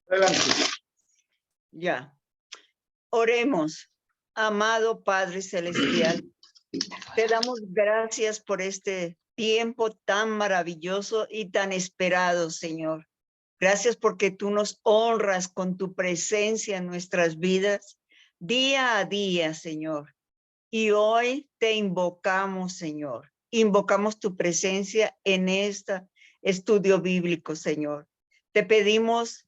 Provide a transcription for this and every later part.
Adelante. Ya. Oremos, amado Padre Celestial. Te damos gracias por este tiempo tan maravilloso y tan esperado, Señor. Gracias porque tú nos honras con tu presencia en nuestras vidas día a día, Señor. Y hoy te invocamos, Señor. Invocamos tu presencia en este estudio bíblico, Señor. Te pedimos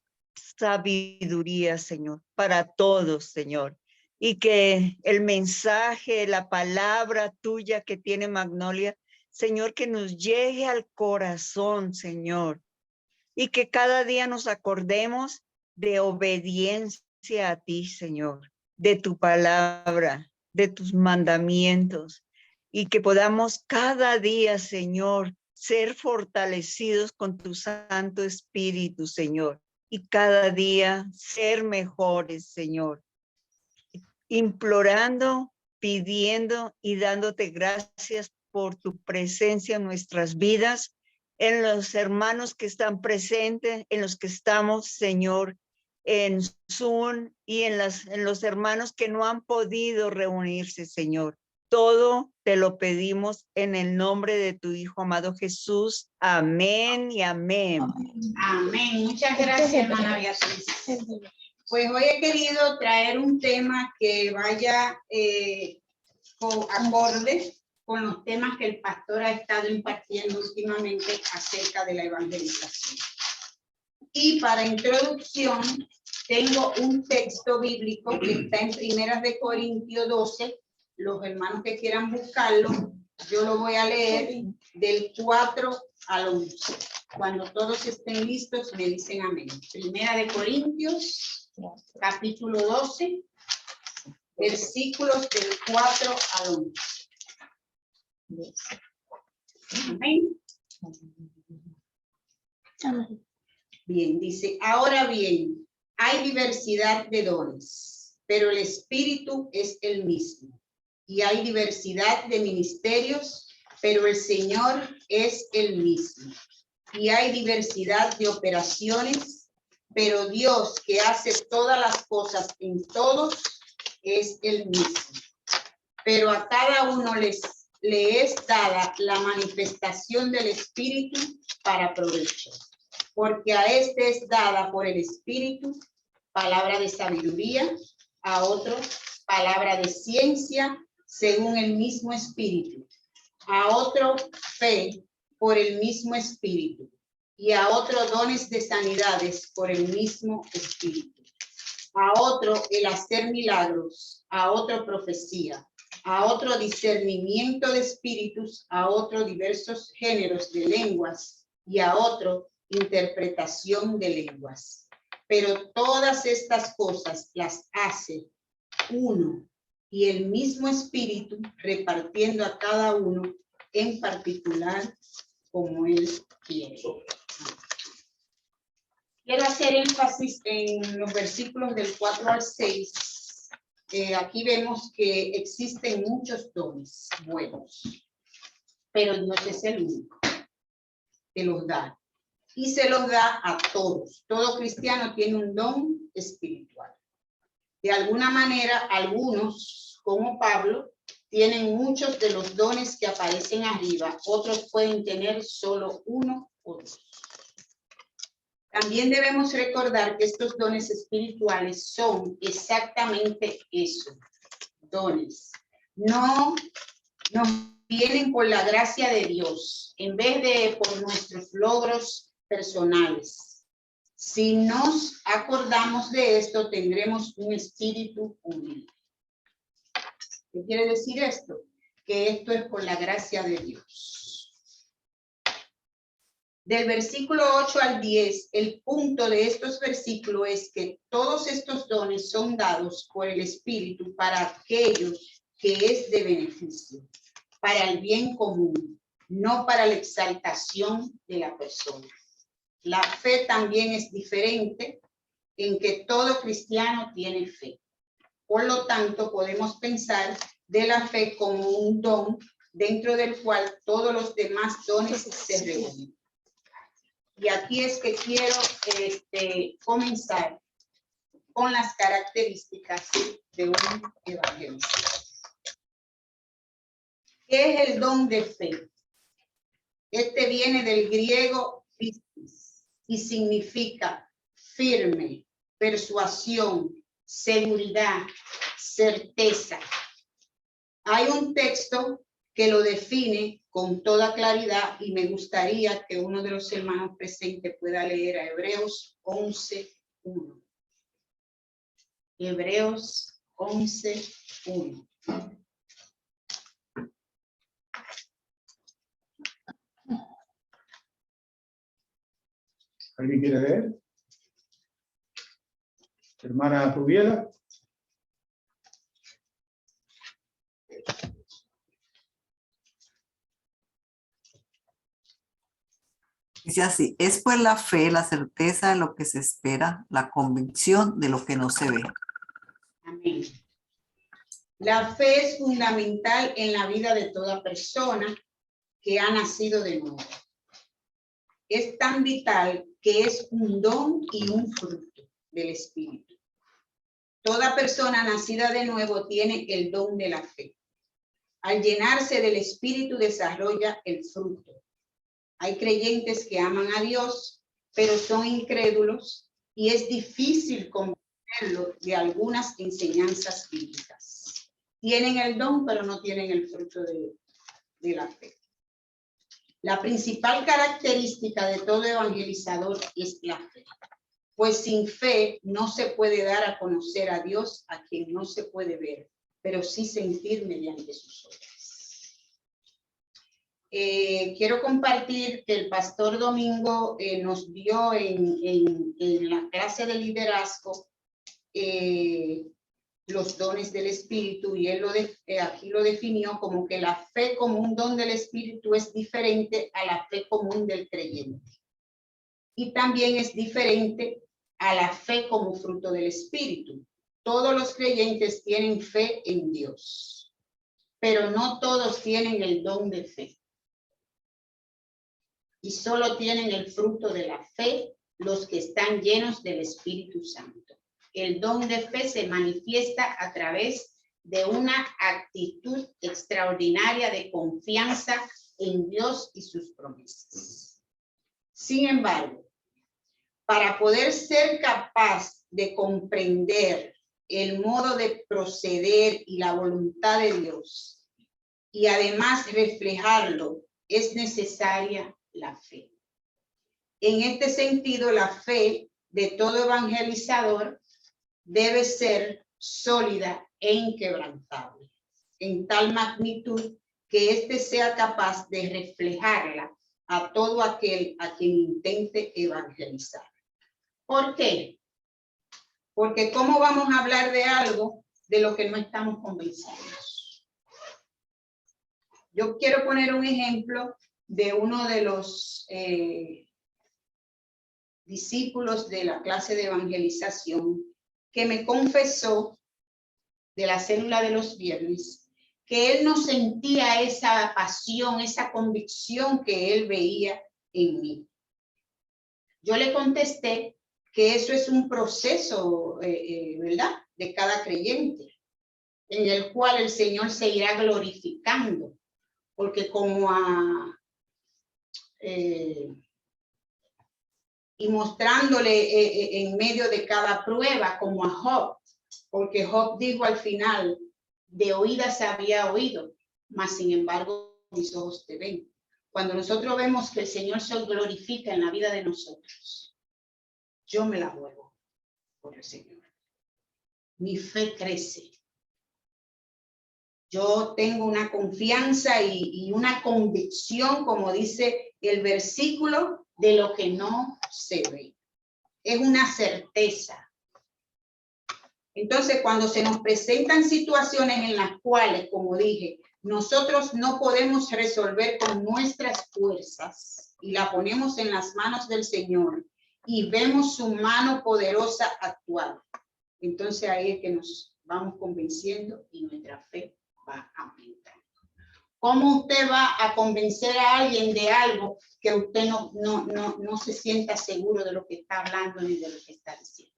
sabiduría, Señor, para todos, Señor. Y que el mensaje, la palabra tuya que tiene Magnolia, Señor, que nos llegue al corazón, Señor. Y que cada día nos acordemos de obediencia a ti, Señor, de tu palabra, de tus mandamientos, y que podamos cada día, Señor, ser fortalecidos con tu Santo Espíritu, Señor, y cada día ser mejores, Señor, implorando, pidiendo y dándote gracias por tu presencia en nuestras vidas, en los hermanos que están presentes, en los que estamos, Señor, en Zoom y en los hermanos que no han podido reunirse, Señor. Todo te lo pedimos en el nombre de tu Hijo amado Jesús. Amén y amén. Amén. Muchas gracias, hermana Beatriz. Pues hoy he querido traer un tema que vaya acorde con los temas que el pastor ha estado impartiendo últimamente acerca de la evangelización. Y para introducción, tengo un texto bíblico que está en Primeras de Corintios 12. Los hermanos que quieran buscarlo, yo lo voy a leer del 4 al 11. Cuando todos estén listos, me dicen amén. Primera de Corintios, capítulo 12, versículos del 4 al 11. Amén. Bien, dice, ahora bien, hay diversidad de dones, pero el Espíritu es el mismo. Y hay diversidad de ministerios, pero el Señor es el mismo. Y hay diversidad de operaciones, pero Dios que hace todas las cosas en todos es el mismo. Pero a cada uno le es dada la manifestación del Espíritu para provecho. Porque a este es dada por el Espíritu palabra de sabiduría, a otro palabra de ciencia según el mismo Espíritu, a otro fe por el mismo Espíritu, y a otro dones de sanidades por el mismo Espíritu, a otro el hacer milagros, a otro profecía, a otro discernimiento de espíritus, a otro diversos géneros de lenguas, y a otro interpretación de lenguas. Pero todas estas cosas las hace uno y el mismo Espíritu, repartiendo a cada uno en particular como él quiere. Quiero hacer énfasis en los versículos del 4 al 6. Aquí vemos que existen muchos dones buenos, pero Dios es el único que los da. Y se los da a todos. Todo cristiano tiene un don espiritual. De alguna manera, algunos, como Pablo, tienen muchos de los dones que aparecen arriba. Otros pueden tener solo uno o dos. También debemos recordar que estos dones espirituales son exactamente eso, dones. No nos vienen por la gracia de Dios, en vez de por nuestros logros personales. Si nos acordamos de esto, tendremos un espíritu humilde. ¿Qué quiere decir esto? Que esto es por la gracia de Dios. Del versículo 8 al 10, el punto de estos versículos es que todos estos dones son dados por el Espíritu para aquellos que es de beneficio, para el bien común, no para la exaltación de la persona. La fe también es diferente en que todo cristiano tiene fe. Por lo tanto, podemos pensar de la fe como un don dentro del cual todos los demás dones se reúnen. Y aquí es que quiero comenzar con las características de un evangelista. ¿Qué es el don de fe? Este viene del griego pistis y significa firme, persuasión, seguridad, certeza. Hay un texto que lo define con toda claridad y me gustaría que uno de los hermanos presentes pueda leer a Hebreos 11:1. Hebreos 11:1. ¿Alguien quiere leer? Hermana Rubiela. Dice así, es pues la fe, la certeza de lo que se espera, la convicción de lo que no se ve. Amén. La fe es fundamental en la vida de toda persona que ha nacido de nuevo. Es tan vital que es un don y un fruto del Espíritu. Toda persona nacida de nuevo tiene el don de la fe. Al llenarse del Espíritu desarrolla el fruto. Hay creyentes que aman a Dios, pero son incrédulos y es difícil convencerlos de algunas enseñanzas bíblicas. Tienen el don, pero no tienen el fruto de la fe. La principal característica de todo evangelizador es la fe, pues sin fe no se puede dar a conocer a Dios a quien no se puede ver, pero sí sentir mediante sus obras. Quiero compartir que el pastor Domingo nos dio en la clase de liderazgo los dones del Espíritu, y él aquí lo definió como que la fe como un don del Espíritu es diferente a la fe común del creyente. Y también es diferente a la fe como fruto del Espíritu. Todos los creyentes tienen fe en Dios, pero no todos tienen el don de fe. Y solo tienen el fruto de la fe los que están llenos del Espíritu Santo. El don de fe se manifiesta a través de una actitud extraordinaria de confianza en Dios y sus promesas. Sin embargo, para poder ser capaz de comprender el modo de proceder y la voluntad de Dios, y además reflejarlo, es necesaria la fe. En este sentido, la fe de todo evangelizador debe ser sólida e inquebrantable, en tal magnitud que éste sea capaz de reflejarla a todo aquel a quien intente evangelizar. ¿Por qué? Porque ¿cómo vamos a hablar de algo de lo que no estamos convencidos? Yo quiero poner un ejemplo de uno de los discípulos de la clase de evangelización que me confesó de la célula de los viernes que él no sentía esa pasión, esa convicción que él veía en mí. Yo le contesté que eso es un proceso, ¿verdad?, de cada creyente, en el cual el Señor se irá glorificando, porque como y mostrándole en medio de cada prueba, como a Job, porque Job dijo al final, de oídas había oído, mas sin embargo mis ojos te ven. Cuando nosotros vemos que el Señor se glorifica en la vida de nosotros, yo me la juego por el Señor. Mi fe crece. Yo tengo una confianza y una convicción, como dice el versículo, de lo que no se ve. Es una certeza. Entonces, cuando se nos presentan situaciones en las cuales, como dije, nosotros no podemos resolver con nuestras fuerzas y la ponemos en las manos del Señor y vemos su mano poderosa actuar, entonces ahí es que nos vamos convenciendo y nuestra fe va aumentando. ¿Cómo usted va a convencer a alguien de algo que usted no se sienta seguro de lo que está hablando ni de lo que está diciendo?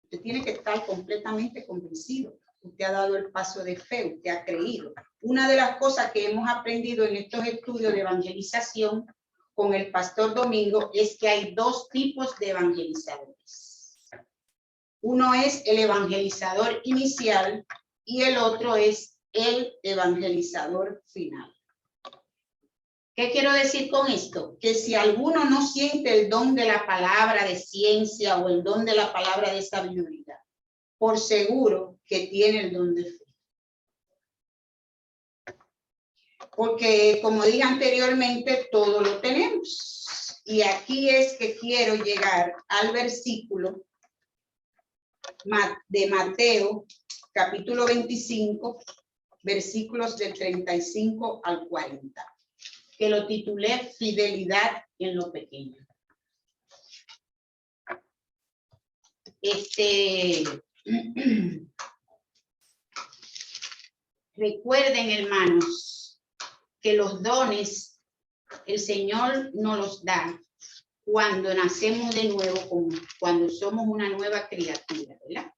Usted tiene que estar completamente convencido. Usted ha dado el paso de fe, usted ha creído. Una de las cosas que hemos aprendido en estos estudios de evangelización con el pastor Domingo es que hay dos tipos de evangelizadores. Uno es el evangelizador inicial y el otro es el evangelizador final. ¿Qué quiero decir con esto? Que si alguno no siente el don de la palabra de ciencia o el don de la palabra de sabiduría, por seguro que tiene el don de fe. Porque, como dije anteriormente, todo lo tenemos. Y aquí es que quiero llegar al versículo de Mateo, capítulo 25, versículos del 35 al 40, que lo titulé Fidelidad en lo pequeño. Recuerden, hermanos, que los dones el Señor nos los da cuando nacemos de nuevo, cuando somos una nueva criatura, ¿verdad?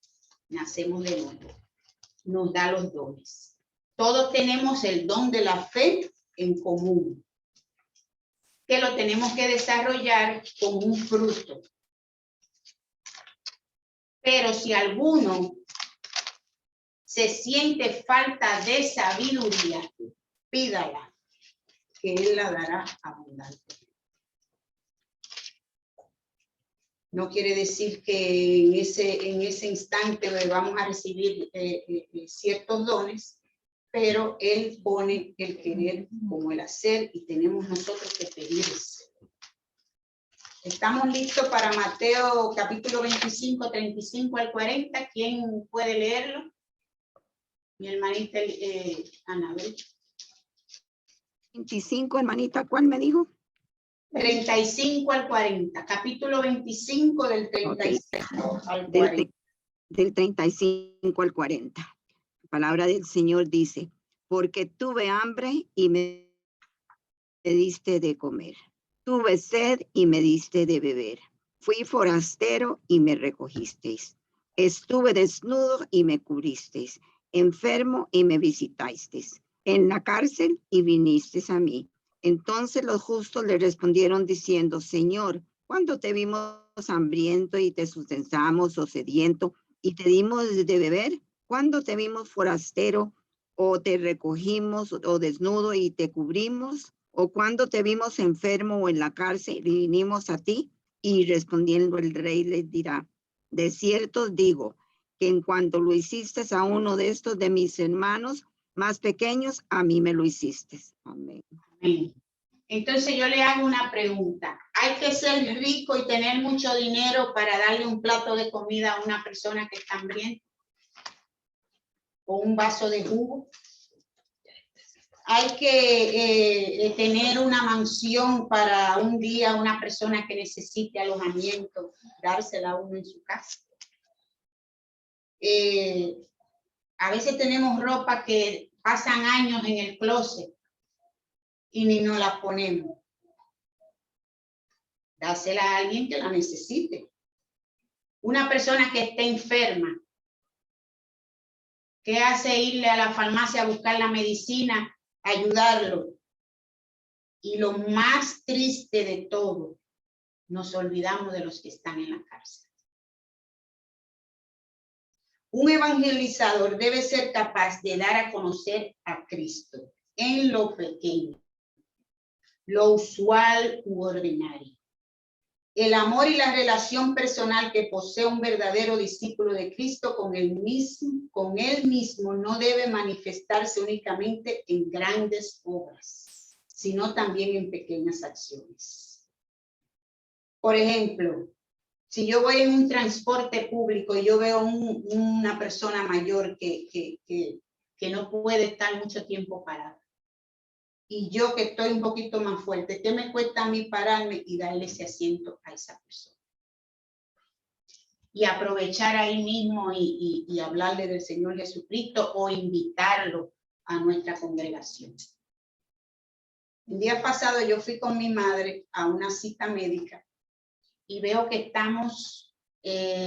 Nacemos de nuevo. Nos da los dones. Todos tenemos el don de la fe en común, que lo tenemos que desarrollar con un fruto. Pero si alguno se siente falta de sabiduría, pídala, que Él la dará abundante. No quiere decir que en ese instante vamos a recibir ciertos dones, pero Él pone el querer como el hacer y tenemos nosotros que pedir. Estamos listos para Mateo capítulo 25, 35 al 40. ¿Quién puede leerlo? Mi hermanita Anabel. 25, hermanita, ¿cuál me dijo? 35 al 40. Capítulo 25 del 35 al 40. Del 35 al 40. La palabra del Señor dice, porque tuve hambre y me diste de comer. Tuve sed y me diste de beber. Fui forastero y me recogisteis. Estuve desnudo y me cubristeis. Enfermo y me visitasteis. En la cárcel y vinisteis a mí. Entonces los justos le respondieron diciendo, Señor, ¿cuándo te vimos hambriento y te sustentamos o sediento y te dimos de beber? ¿Cuándo te vimos forastero o te recogimos o desnudo y te cubrimos? ¿O cuando te vimos enfermo o en la cárcel y vinimos a ti? Y respondiendo el rey les dirá, de cierto os digo, que en cuanto lo hiciste a uno de estos de mis hermanos más pequeños, a mí me lo hiciste. Amén. Amén. Entonces yo le hago una pregunta. ¿Hay que ser rico y tener mucho dinero para darle un plato de comida a una persona que está hambrienta? ¿O un vaso de jugo? ¿Hay que tener una mansión para un día una persona que necesite alojamiento, dársela a uno en su casa? A veces tenemos ropa que pasan años en el closet y ni nos la ponemos. Dásela a alguien que la necesite. Una persona que esté enferma, ¿qué hace irle a la farmacia a buscar la medicina, ayudarlo? Y lo más triste de todo, nos olvidamos de los que están en la cárcel. Un evangelizador debe ser capaz de dar a conocer a Cristo en lo pequeño, lo usual u ordinario. El amor y la relación personal que posee un verdadero discípulo de Cristo con él mismo no debe manifestarse únicamente en grandes obras, sino también en pequeñas acciones. Por ejemplo, si yo voy en un transporte público y yo veo una persona mayor que no puede estar mucho tiempo parada, y yo que estoy un poquito más fuerte, ¿qué me cuesta a mí pararme y darle ese asiento a esa persona? Y aprovechar ahí mismo y hablarle del Señor Jesucristo o invitarlo a nuestra congregación. El día pasado yo fui con mi madre a una cita médica y veo que estamos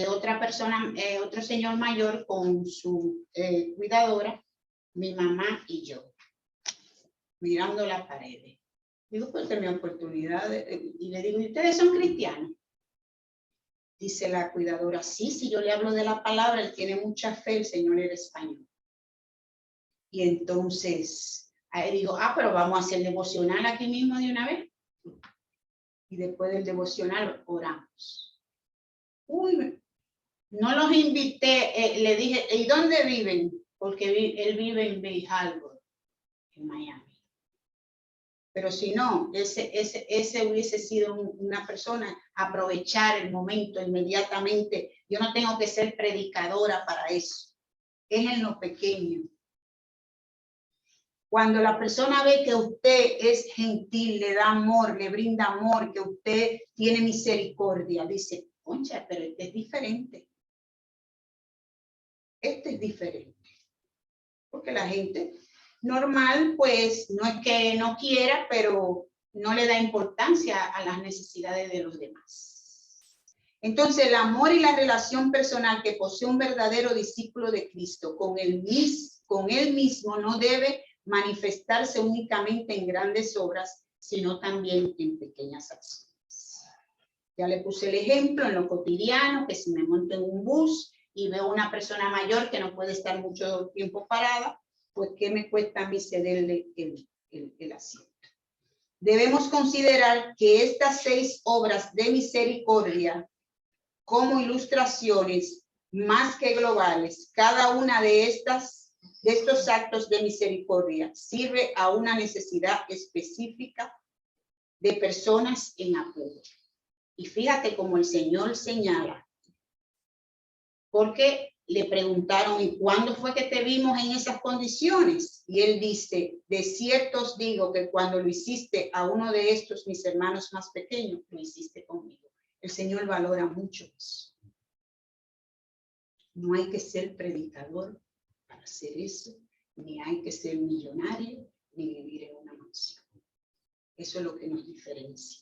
otra persona, otro señor mayor con su cuidadora, mi mamá y yo, mirando la pared. Digo, pues es mi oportunidad. Y le digo, ¿y ustedes son cristianos? Dice la cuidadora, sí, si yo le hablo de la palabra, él tiene mucha fe, el señor era español. Y entonces, ahí digo, pero vamos a hacer devocional aquí mismo de una vez. Y después del devocional oramos. Uy, no los invité, le dije, ¿y dónde viven? Porque él vive en Bay Harbor, en Miami. Pero si no, ese hubiese sido una persona, aprovechar el momento inmediatamente. Yo no tengo que ser predicadora para eso. Es en lo pequeño. Cuando la persona ve que usted es gentil, le da amor, le brinda amor, que usted tiene misericordia, dice, concha, pero este es diferente. Este es diferente. Porque la gente normal, pues, no es que no quiera, pero no le da importancia a las necesidades de los demás. Entonces, el amor y la relación personal que posee un verdadero discípulo de Cristo con él mismo no debe manifestarse únicamente en grandes obras, sino también en pequeñas acciones. Ya le puse el ejemplo en lo cotidiano, que si me monto en un bus y veo una persona mayor que no puede estar mucho tiempo parada, pues ¿qué me cuesta a mí cederle el asiento? Debemos considerar que estas 6 obras de misericordia como ilustraciones más que globales, cada una de estos actos de misericordia sirve a una necesidad específica de personas en apuro. Y fíjate cómo el Señor señala, porque le preguntaron, ¿y cuándo fue que te vimos en esas condiciones? Y él dice, de cierto os digo que cuando lo hiciste a uno de estos, mis hermanos más pequeños, lo hiciste conmigo. El Señor valora mucho eso. No hay que ser predicador para hacer eso, ni hay que ser millonario, ni vivir en una mansión. Eso es lo que nos diferencia.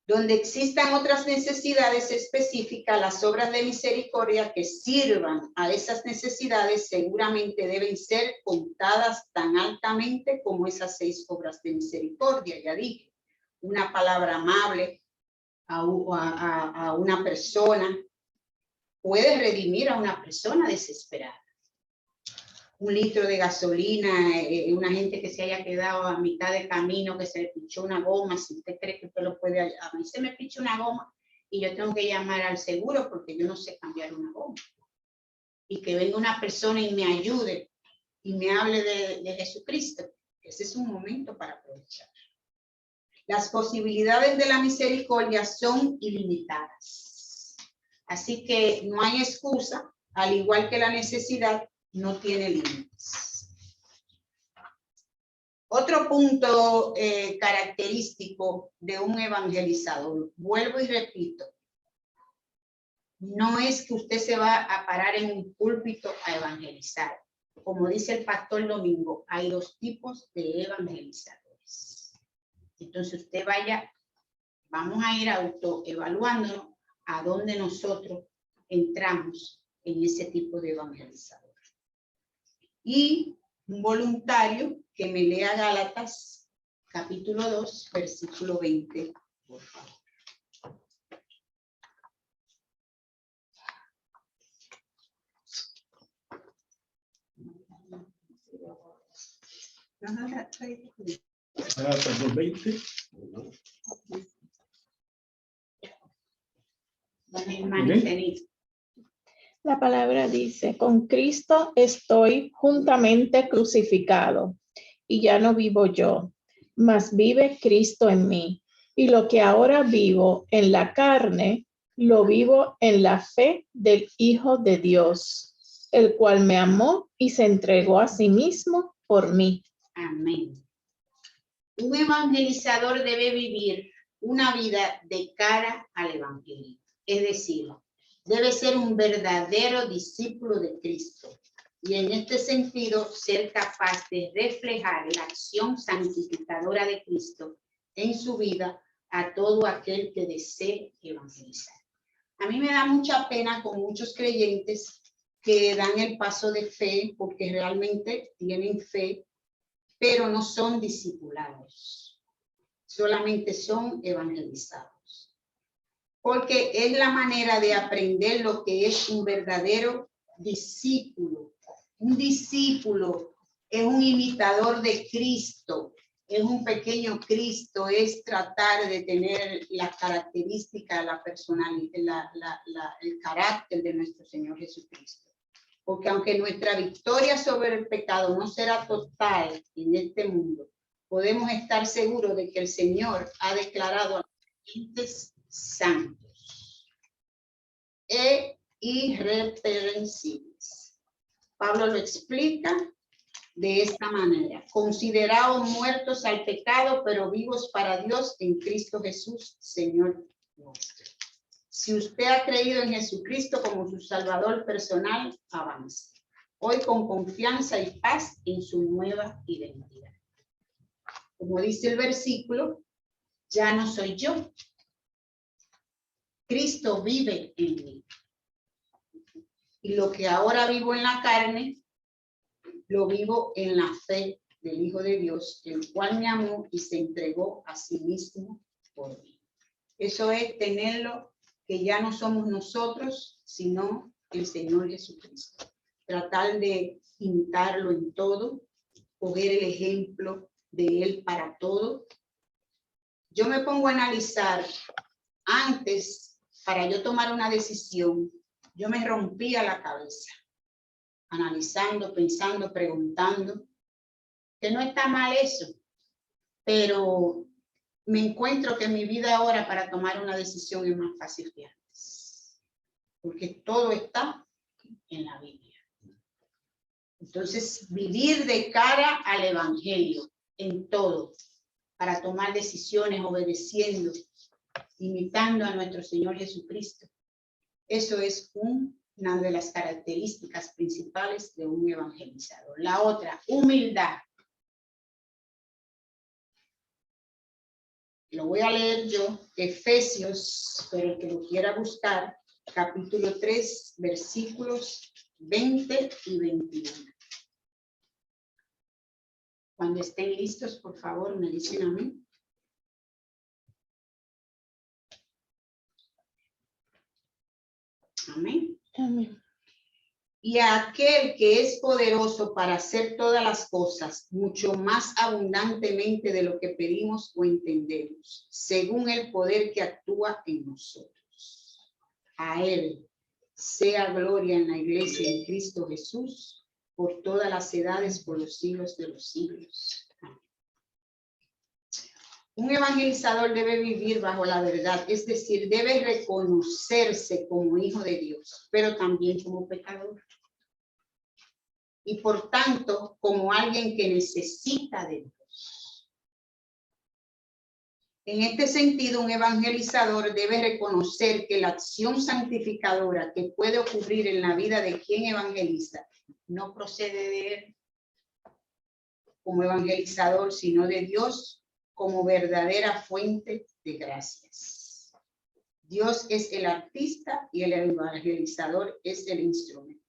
Donde existan otras necesidades específicas, las obras de misericordia que sirvan a esas necesidades seguramente deben ser contadas tan altamente como esas 6 obras de misericordia. Ya dije, una palabra amable a una persona puede redimir a una persona desesperada. 1 litro de gasolina, una gente que se haya quedado a mitad de camino, que se le pichó una goma, si usted cree que usted lo puede, a mí se me pichó una goma y yo tengo que llamar al seguro porque yo no sé cambiar una goma. Y que venga una persona y me ayude y me hable de Jesucristo. Ese es un momento para aprovechar. Las posibilidades de la misericordia son ilimitadas. Así que no hay excusa, al igual que la necesidad no tiene límites. Otro punto característico de un evangelizador, vuelvo y repito, no es que usted se va a parar en un púlpito a evangelizar. Como dice el pastor Domingo, hay 2 tipos de evangelizadores. Entonces usted vaya, vamos a ir autoevaluándonos a dónde nosotros entramos en ese tipo de evangelizador. Y un voluntario que me lea Gálatas, capítulo 2, versículo 20, por favor. Gálatas 2:20. La palabra dice, con Cristo estoy juntamente crucificado, y ya no vivo yo, mas vive Cristo en mí. Y lo que ahora vivo en la carne, lo vivo en la fe del Hijo de Dios, el cual me amó y se entregó a sí mismo por mí. Amén. Un evangelizador debe vivir una vida de cara al evangelio. Es decir, debe ser un verdadero discípulo de Cristo. y en este sentido ser capaz de reflejar la acción santificadora de Cristo en su vida a todo aquel que desee evangelizar. A mí me da mucha pena con muchos creyentes que dan el paso de fe porque realmente tienen fe, pero no son discipulados, solamente son evangelizados. Porque es la manera de aprender lo que es un verdadero discípulo. Un discípulo es un imitador de Cristo, es un pequeño Cristo, es tratar de tener las características, la personalidad, el carácter de nuestro Señor Jesucristo. Porque aunque nuestra victoria sobre el pecado no será total en este mundo, podemos estar seguros de que el Señor ha declarado a los creyentes santos e irreprensibles. Pablo lo explica de esta manera: considerados muertos al pecado, pero vivos para Dios en Cristo Jesús, Señor nuestro. Si usted ha creído en Jesucristo como su Salvador personal, avance hoy con confianza y paz en su nueva identidad. Como dice el versículo, ya no soy yo. Cristo vive en mí. Y lo que ahora vivo en la carne, lo vivo en la fe del Hijo de Dios, el cual me amó y se entregó a sí mismo por mí. Eso es tenerlo, que ya no somos nosotros, sino el Señor Jesucristo. Tratar de imitarlo en todo, coger el ejemplo de Él para todo. Yo me pongo a analizar, antes, para yo tomar una decisión, yo me rompía la cabeza, analizando, pensando, preguntando, que no está mal eso, pero me encuentro que mi vida ahora para tomar una decisión es más fácil que antes, porque todo está en la Biblia. Entonces, vivir de cara al Evangelio en todo, para tomar decisiones, obedeciendo, imitando a nuestro Señor Jesucristo. Eso es una de las características principales de un evangelizador. La otra, humildad. Lo voy a leer yo, Efesios, pero el que lo quiera buscar, capítulo 3, versículos 20 y 21. Cuando estén listos, por favor, me dicen amén. Amén. Amén. Y a aquel que es poderoso para hacer todas las cosas, mucho más abundantemente de lo que pedimos o entendemos, según el poder que actúa en nosotros. A él sea gloria en la iglesia en Cristo Jesús, por todas las edades, por los siglos de los siglos. Amén. Un evangelizador debe vivir bajo la verdad, es decir, debe reconocerse como hijo de Dios, pero también como pecador. Y por tanto, como alguien que necesita de Dios. En este sentido, un evangelizador debe reconocer que la acción santificadora que puede ocurrir en la vida de quien evangeliza no procede de él como evangelizador, sino de Dios como verdadera fuente de gracias. Dios es el artista y el evangelizador es el instrumento.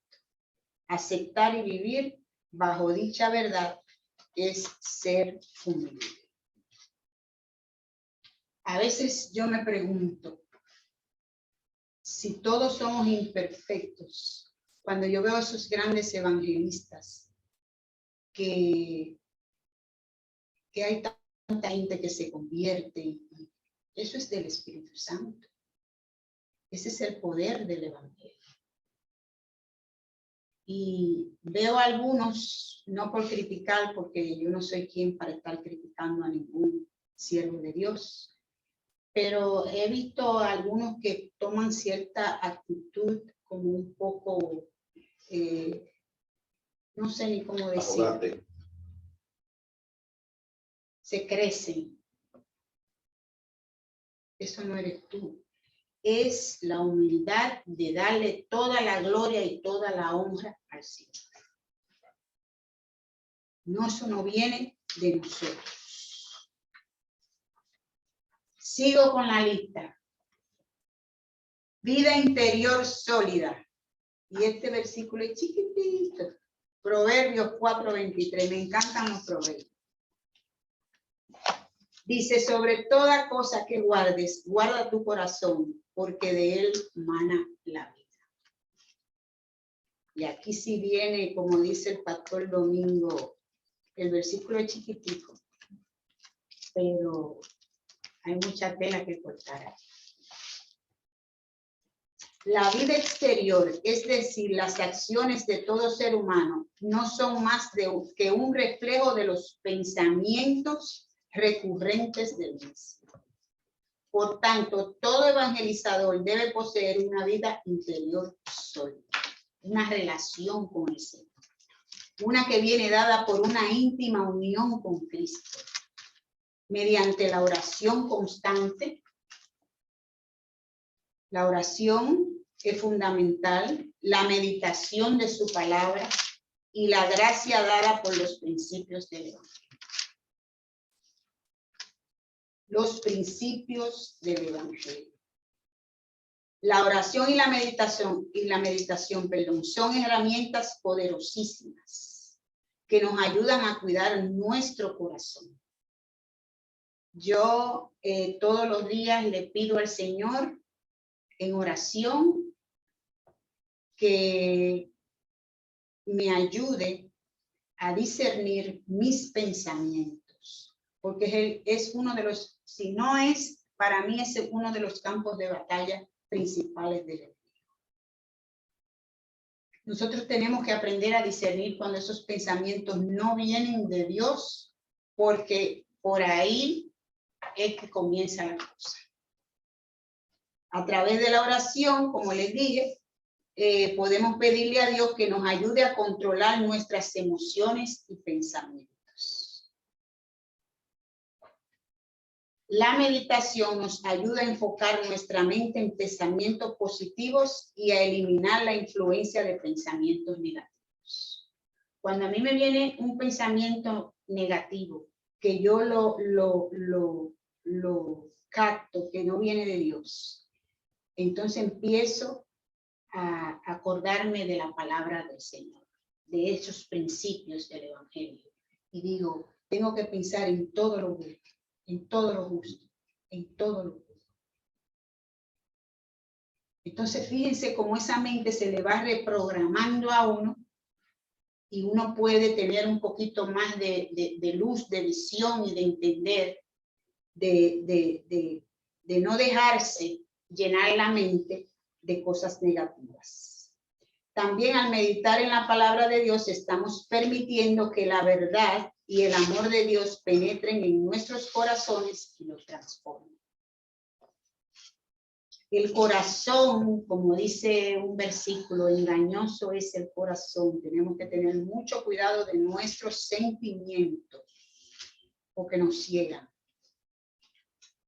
Aceptar y vivir bajo dicha verdad es ser humilde. A veces yo me pregunto, si todos somos imperfectos, cuando yo veo a esos grandes evangelistas, que hay tanta gente que se convierte, eso es del Espíritu Santo. Ese es el poder del evangelio. Y veo a algunos, no por criticar, porque yo no soy quien para estar criticando a ningún siervo de Dios, pero he visto a algunos que toman cierta actitud como un poco, no sé ni cómo decir. Arrogante. Se crecen. Eso no eres tú. Es la humildad de darle toda la gloria y toda la honra al Señor. No, eso no viene de nosotros. Sigo con la lista. Vida interior sólida. Y este versículo es chiquitito. Proverbios 4:23. Me encantan los proverbios. Dice, sobre toda cosa que guardes, guarda tu corazón, porque de él mana la vida. Y aquí sí viene, como dice el pastor Domingo, el versículo es chiquitico, pero hay mucha tela que cortar aquí. La vida exterior, es decir, las acciones de todo ser humano, no son más que un reflejo de los pensamientos recurrentes del mismo. Por tanto, todo evangelizador debe poseer una vida interior sólida, una relación con el Señor, una que viene dada por una íntima unión con Cristo, mediante la oración constante. La oración es fundamental, la meditación de su palabra y la gracia dada por los principios del Evangelio. Los principios del Evangelio. La oración y la meditación, son herramientas poderosísimas que nos ayudan a cuidar nuestro corazón. Yo todos los días le pido al Señor en oración que me ayude a discernir mis pensamientos, porque es uno de los, si no es, para mí es uno de los campos de batalla principales del enemigo. Nosotros tenemos que aprender a discernir cuando esos pensamientos no vienen de Dios, porque por ahí es que comienza la cosa. A través de la oración, como les dije, podemos pedirle a Dios que nos ayude a controlar nuestras emociones y pensamientos. La meditación nos ayuda a enfocar nuestra mente en pensamientos positivos y a eliminar la influencia de pensamientos negativos. Cuando a mí me viene un pensamiento negativo, que yo lo capto, que no viene de Dios, entonces empiezo a acordarme de la palabra del Señor, de esos principios del Evangelio. Y digo, tengo que pensar en todo lo bueno, en todo lo justo, en todo lo bueno. Entonces, fíjense cómo esa mente se le va reprogramando a uno y uno puede tener un poquito más de luz, de visión y de entender, de no dejarse llenar la mente de cosas negativas. También al meditar en la palabra de Dios estamos permitiendo que la verdad y el amor de Dios penetren en nuestros corazones y los transformen. El corazón, como dice un versículo, engañoso es el corazón. Tenemos que tener mucho cuidado de nuestros sentimientos, porque nos ciegan.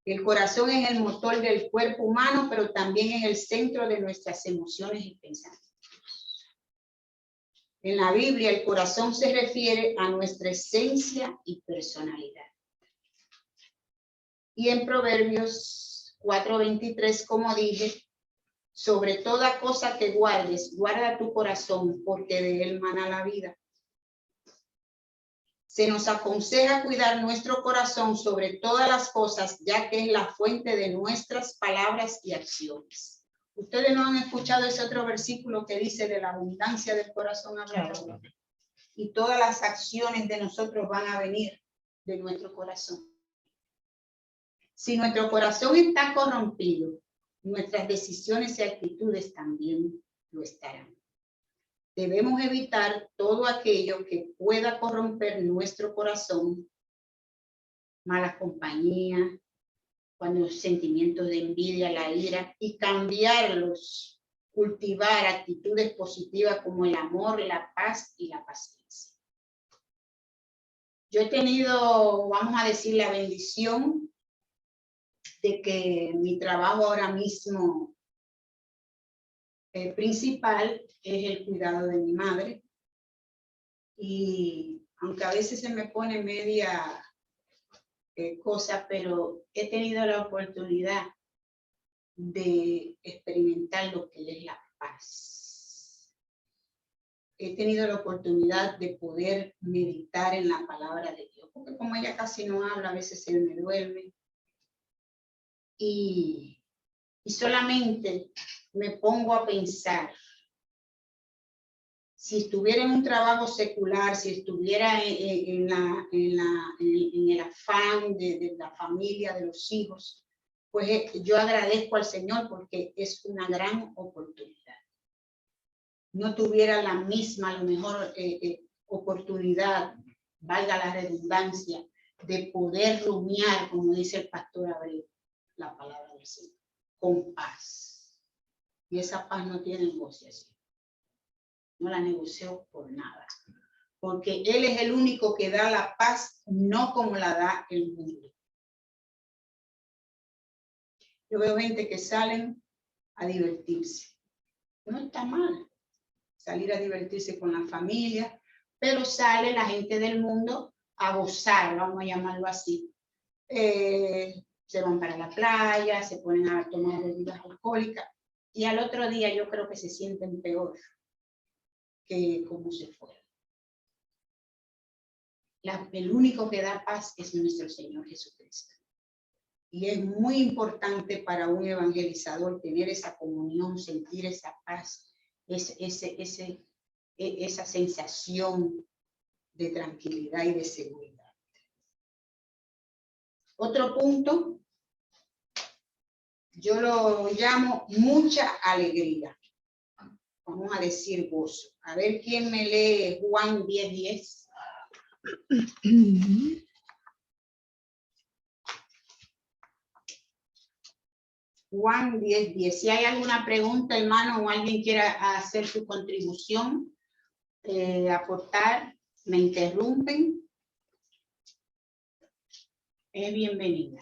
El corazón es el motor del cuerpo humano, pero también es el centro de nuestras emociones y pensamientos. En la Biblia, el corazón se refiere a nuestra esencia y personalidad. Y en Proverbios 4:23, como dije, sobre toda cosa que guardes, guarda tu corazón, porque de él mana la vida. Se nos aconseja cuidar nuestro corazón sobre todas las cosas, ya que es la fuente de nuestras palabras y acciones. Ustedes no han escuchado ese otro versículo que dice de la abundancia del corazón habla. Y todas las acciones de nosotros van a venir de nuestro corazón. Si nuestro corazón está corrompido, nuestras decisiones y actitudes también lo estarán. Debemos evitar todo aquello que pueda corromper nuestro corazón, mala compañía, cuando los sentimientos de envidia, la ira, y cambiarlos, cultivar actitudes positivas como el amor, la paz y la paciencia. Yo he tenido, vamos a decir, la bendición de que mi trabajo ahora mismo principal es el cuidado de mi madre. Y aunque a veces se me pone media cosa, pero he tenido la oportunidad de experimentar lo que es la paz. He tenido la oportunidad de poder meditar en la palabra de Dios, porque como ella casi no habla, a veces se me duerme. Y solamente me pongo a pensar, si estuviera en un trabajo secular, si estuviera en el afán de la familia, de los hijos, pues yo agradezco al Señor porque es una gran oportunidad. No tuviera la misma, a lo mejor, oportunidad, valga la redundancia, de poder rumiar, como dice el pastor Abreu, la palabra del Señor, con paz. Y esa paz no tiene negociación. No la negoció por nada. Porque Él es el único que da la paz, no como la da el mundo. Yo veo gente que salen a divertirse. No está mal salir a divertirse con la familia, pero sale la gente del mundo a gozar, vamos a llamarlo así. Se van para la playa, se ponen a tomar bebidas alcohólicas y al otro día yo creo que se sienten peor que como se fueron. El único que da paz es nuestro Señor Jesucristo. Y es muy importante para un evangelizador tener esa comunión, sentir esa paz, esa sensación de tranquilidad y de seguridad. Otro punto, yo lo llamo mucha alegría. Vamos a decir gozo. A ver quién me lee Juan 10:10. Juan 10:10. Si hay alguna pregunta, hermano, o alguien quiera hacer su contribución, aportar, me interrumpen. Es bienvenida.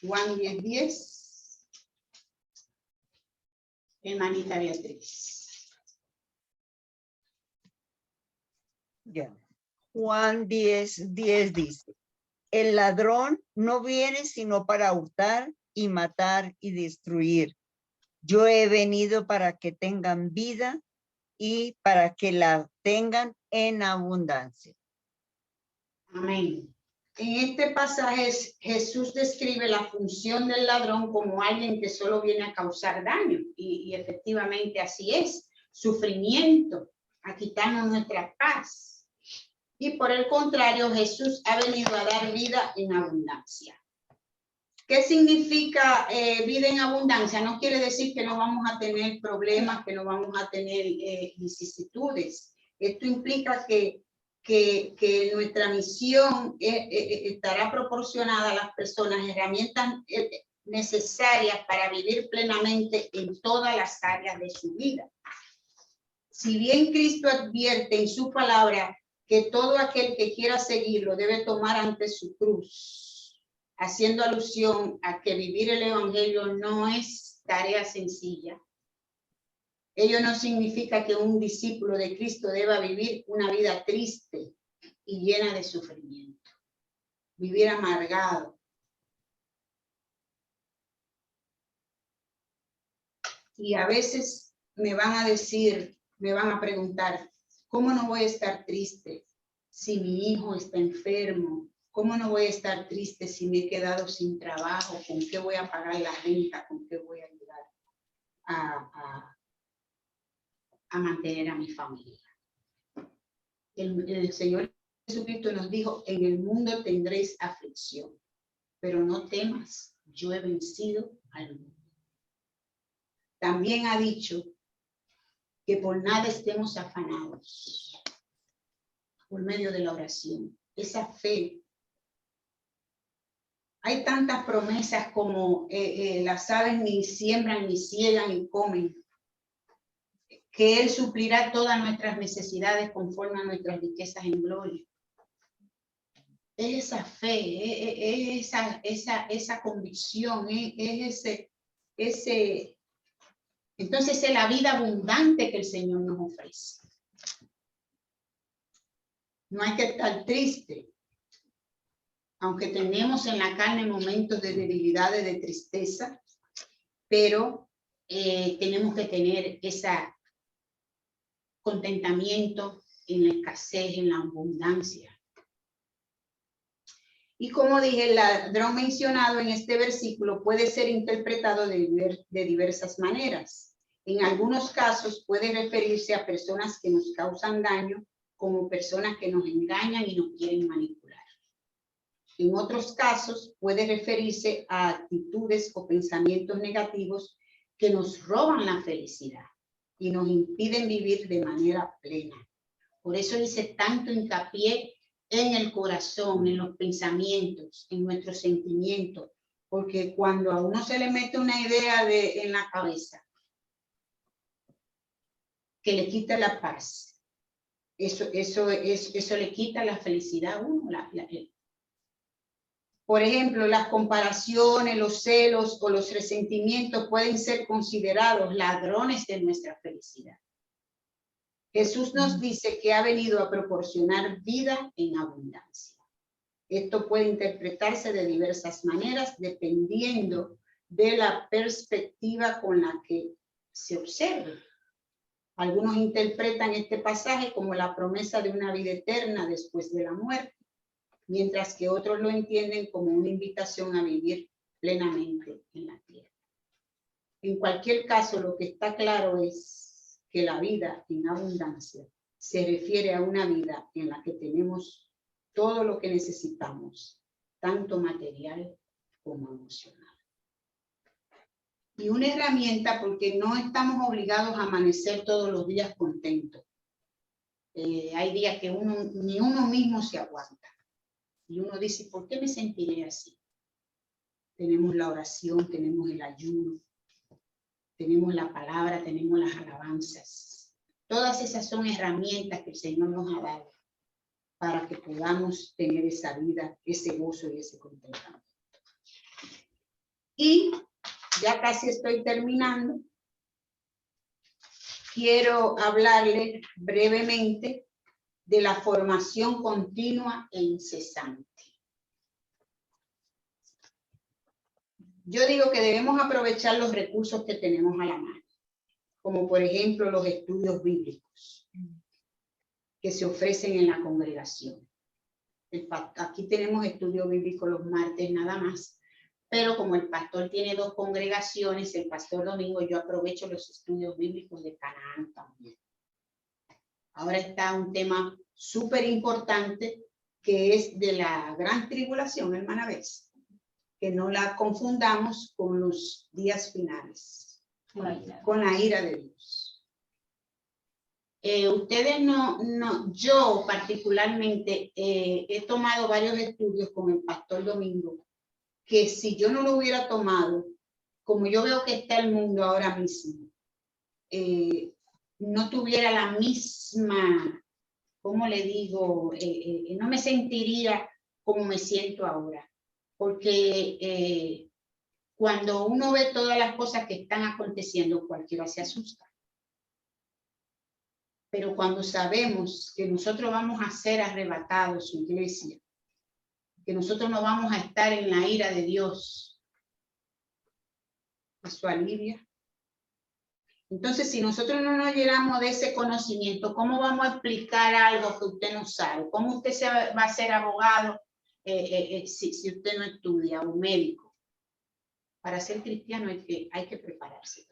Juan 10:10. Hermanita Beatriz. Ya. Juan 10:10 dice, el ladrón no viene sino para hurtar y matar y destruir. Yo he venido para que tengan vida y para que la tengan en abundancia. Amén. En este pasaje Jesús describe la función del ladrón como alguien que solo viene a causar daño y efectivamente así es, sufrimiento, a quitarnos nuestra paz. Y por el contrario, Jesús ha venido a dar vida en abundancia. ¿Qué significa vida en abundancia? No quiere decir que no vamos a tener problemas, que no vamos a tener vicisitudes. Esto implica que nuestra misión estará proporcionada a las personas herramientas necesarias para vivir plenamente en todas las áreas de su vida. Si bien Cristo advierte en su palabra que todo aquel que quiera seguirlo debe tomar ante su cruz, haciendo alusión a que vivir el evangelio no es tarea sencilla. Ello no significa que un discípulo de Cristo deba vivir una vida triste y llena de sufrimiento, vivir amargado. Y a veces me van a decir, me van a preguntar, ¿cómo no voy a estar triste si mi hijo está enfermo? ¿Cómo no voy a estar triste si me he quedado sin trabajo? ¿Con qué voy a pagar la renta? ¿Con qué voy a ayudar a mantener a mi familia? El Señor Jesucristo nos dijo, en el mundo tendréis aflicción, pero no temas, yo he vencido al mundo. También ha dicho que por nada estemos afanados, por medio de la oración, esa fe. Hay tantas promesas como las aves ni siembran, ni ciegan, ni comen, que Él suplirá todas nuestras necesidades conforme a nuestras riquezas en gloria. Es esa fe, es esa convicción, es ese Entonces es la vida abundante que el Señor nos ofrece. No hay que estar triste. Aunque tenemos en la carne momentos de debilidad, de tristeza, pero tenemos que tener ese contentamiento en la escasez, en la abundancia. Y como dije, el ladrón mencionado en este versículo puede ser interpretado de diversas maneras. En algunos casos puede referirse a personas que nos causan daño, como personas que nos engañan y nos quieren manipular. En otros casos puede referirse a actitudes o pensamientos negativos que nos roban la felicidad y nos impiden vivir de manera plena. Por eso hice tanto hincapié en el corazón, en los pensamientos, en nuestros sentimientos, porque cuando a uno se le mete una idea en la cabeza que le quita la paz, eso le quita la felicidad a uno. Por ejemplo, las comparaciones, los celos o los resentimientos pueden ser considerados ladrones de nuestra felicidad. Jesús nos dice que ha venido a proporcionar vida en abundancia. Esto puede interpretarse de diversas maneras dependiendo de la perspectiva con la que se observe. Algunos interpretan este pasaje como la promesa de una vida eterna después de la muerte, mientras que otros lo entienden como una invitación a vivir plenamente en la tierra. En cualquier caso, lo que está claro es que la vida en abundancia se refiere a una vida en la que tenemos todo lo que necesitamos, tanto material como emocional. Y una herramienta, porque no estamos obligados a amanecer todos los días contentos. Hay días que ni uno mismo se aguanta. Y uno dice, ¿por qué me sentiré así? Tenemos la oración, tenemos el ayuno, tenemos la palabra, tenemos las alabanzas. Todas esas son herramientas que el Señor nos ha dado para que podamos tener esa vida, ese gozo y ese contentamiento. Y ya casi estoy terminando. Quiero hablarle brevemente de la formación continua e incesante. Yo digo que debemos aprovechar los recursos que tenemos a la mano, como por ejemplo los estudios bíblicos que se ofrecen en la congregación. Aquí tenemos estudios bíblicos los martes nada más, pero como el pastor tiene 2 congregaciones, el pastor domingo, yo aprovecho los estudios bíblicos de Canaán también. Ahora está un tema súper importante que es de la gran tribulación, hermana Bess, que no la confundamos con los días finales, con la ira de Dios. Ustedes yo particularmente he tomado varios estudios con el pastor Domingo, que si yo no lo hubiera tomado, como yo veo que está el mundo ahora mismo, no tuviera la misma, ¿cómo le digo? No me sentiría como me siento ahora, porque cuando uno ve todas las cosas que están aconteciendo, cualquiera se asusta. Pero cuando sabemos que nosotros vamos a ser arrebatados, su iglesia, que nosotros no vamos a estar en la ira de Dios, eso alivia. Entonces, si nosotros no nos llenamos de ese conocimiento, ¿cómo vamos a explicar algo que usted no sabe? ¿Cómo usted va a ser abogado si usted no estudia, o médico? Para ser cristiano hay que prepararse.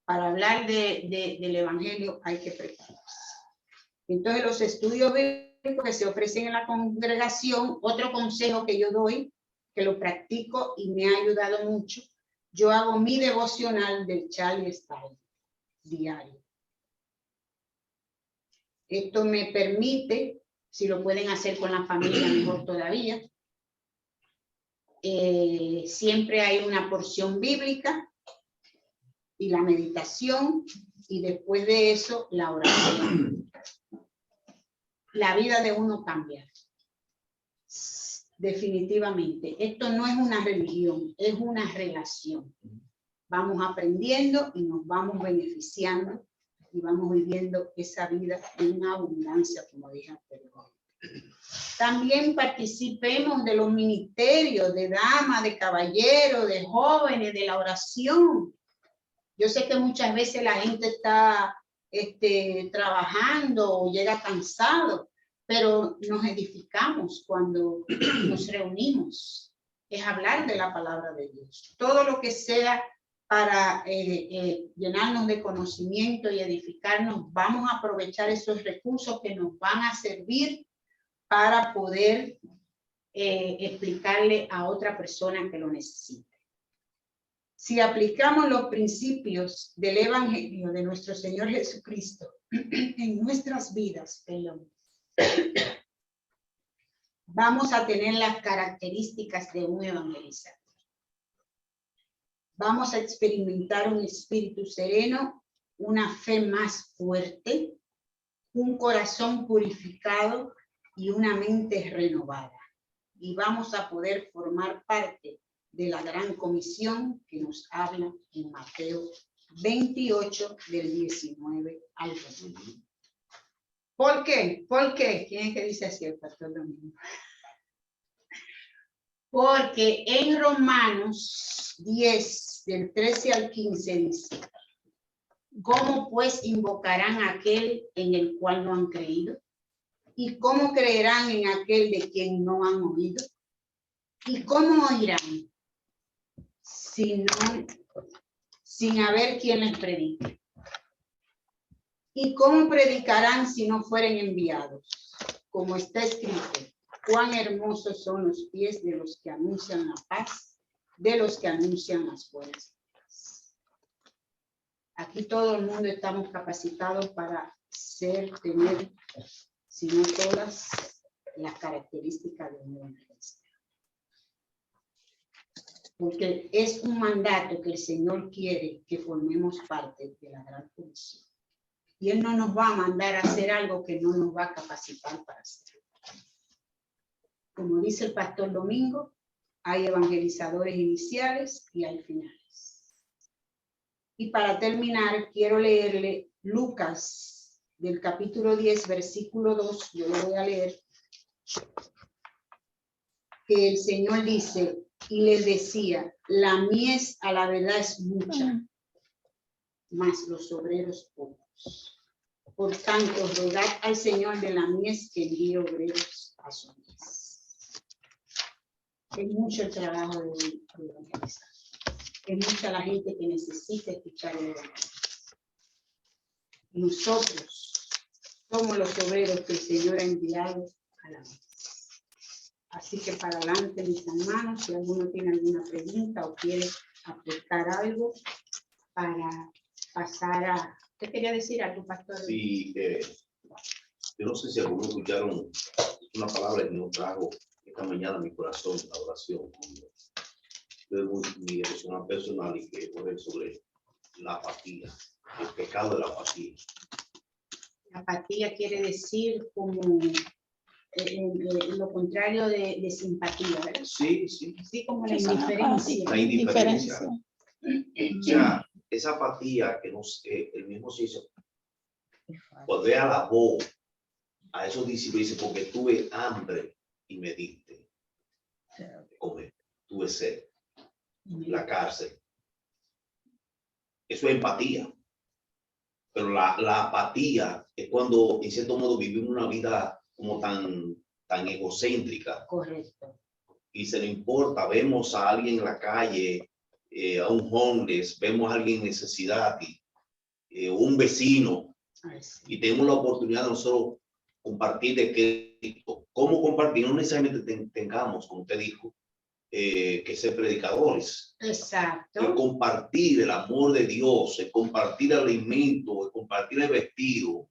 Para hablar del evangelio hay que prepararse. Entonces, los estudios bíblicos que se ofrecen en la congregación, otro consejo que yo doy, que lo practico y me ha ayudado mucho, yo hago mi devocional del Charlie Style diario. Esto me permite, si lo pueden hacer con la familia, mejor todavía. Siempre hay una porción bíblica y la meditación, y después de eso la oración. La vida de uno cambia. Definitivamente. Esto no es una religión, es una relación. vamos aprendiendo y nos vamos beneficiando y vamos viviendo esa vida en abundancia, como dije anteriormente. También participemos de los ministerios de damas, de caballeros, de jóvenes, de la oración. Yo sé que muchas veces la gente está trabajando o llega cansado, pero nos edificamos cuando nos reunimos. Es hablar de la palabra de Dios. Todo lo que sea para llenarnos de conocimiento y edificarnos, vamos a aprovechar esos recursos que nos van a servir para poder explicarle a otra persona que lo necesite. Si aplicamos los principios del Evangelio de nuestro Señor Jesucristo en nuestras vidas, vamos a tener las características de un evangelizador. Vamos a experimentar un espíritu sereno, una fe más fuerte, un corazón purificado y una mente renovada. Y vamos a poder formar parte de la gran comisión que nos habla en Mateo 28, del 19 al 20. ¿Por qué? ¿Por qué? ¿Quién es que dice así el pastor Domingo? Porque en Romanos 10, del 13 al 15 dice, ¿cómo pues invocarán a aquel en el cual no han creído? ¿Y cómo creerán en aquel de quien no han oído? ¿Y cómo oirán sin haber quien les predique? ¿Y cómo predicarán si no fueren enviados? Como está escrito, cuán hermosos son los pies de los que anuncian la paz, de los que anuncian las buenas nuevas. Aquí todo el mundo estamos capacitados para tener, si no todas, las características de un evangelista. Porque es un mandato que el Señor quiere que formemos parte de la gran comisión. Y Él no nos va a mandar a hacer algo que no nos va a capacitar para hacer. Como dice el pastor Domingo, hay evangelizadores iniciales y hay finales. Y para terminar, quiero leerle Lucas del capítulo 10, versículo 2. Yo lo voy a leer. Que el Señor dice, y les decía, la mies a la verdad es mucha, mas los obreros pocos. Por tanto, rogad al Señor de la mies que envíe obreros a su mies. Es mucho el trabajo de evangelizar. Es mucha la gente que necesita escuchar el evangelio. Nosotros somos los obreros que el Señor ha enviado a la mies. Así que para adelante, mis hermanos, si alguno tiene alguna pregunta o quiere aportar algo para pasar a... ¿Qué quería decir a tu pastor? Sí, yo no sé si algunos escucharon una palabra que nos trajo esta mañana a mi corazón, la oración. Luego mi devoción personal y que poner sobre la apatía, el pecado de la apatía. La apatía quiere decir como lo contrario de simpatía, ¿verdad? Sí, sí. Así como la indiferencia. La indiferencia. O sea, esa apatía que el mismo se hizo. Cuando ella alabó a esos discípulos, dice, porque tuve hambre y me diste de comer. Tuve sed. La cárcel. Eso es empatía. Pero la apatía es cuando, en cierto modo, vivimos una vida como tan egocéntrica. Correcto. Y se le importa, vemos a alguien en la calle, a un homeless, vemos a alguien en necesidad, un vecino, y tenemos la oportunidad de nosotros compartir de Cristo. ¿Cómo compartir? No necesariamente tengamos, como usted dijo, que ser predicadores. Exacto. El compartir el amor de Dios, el compartir el alimento, el compartir el vestido.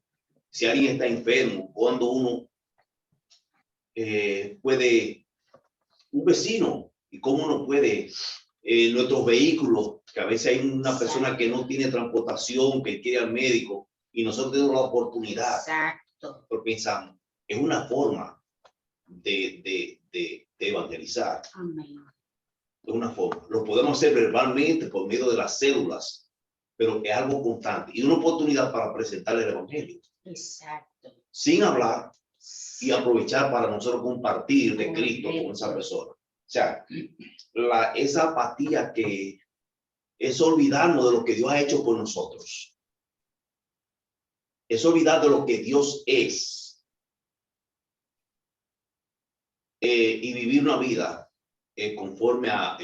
Si alguien está enfermo, cuando uno puede, un vecino, y cómo uno puede, nuestros vehículos, que a veces hay una persona que no tiene transportación, que quiere al médico, y nosotros tenemos la oportunidad. Exacto. Pero pensamos, es una forma de evangelizar. Amén. de una forma. Lo podemos hacer verbalmente por medio de las células, pero es algo constante y una oportunidad para presentar el evangelio. Exacto. Sin hablar y aprovechar para nosotros compartir de Cristo con esa persona. O sea, esa apatía que es olvidarnos de lo que Dios ha hecho por nosotros. Es olvidar de lo que Dios es. Y vivir una vida conforme a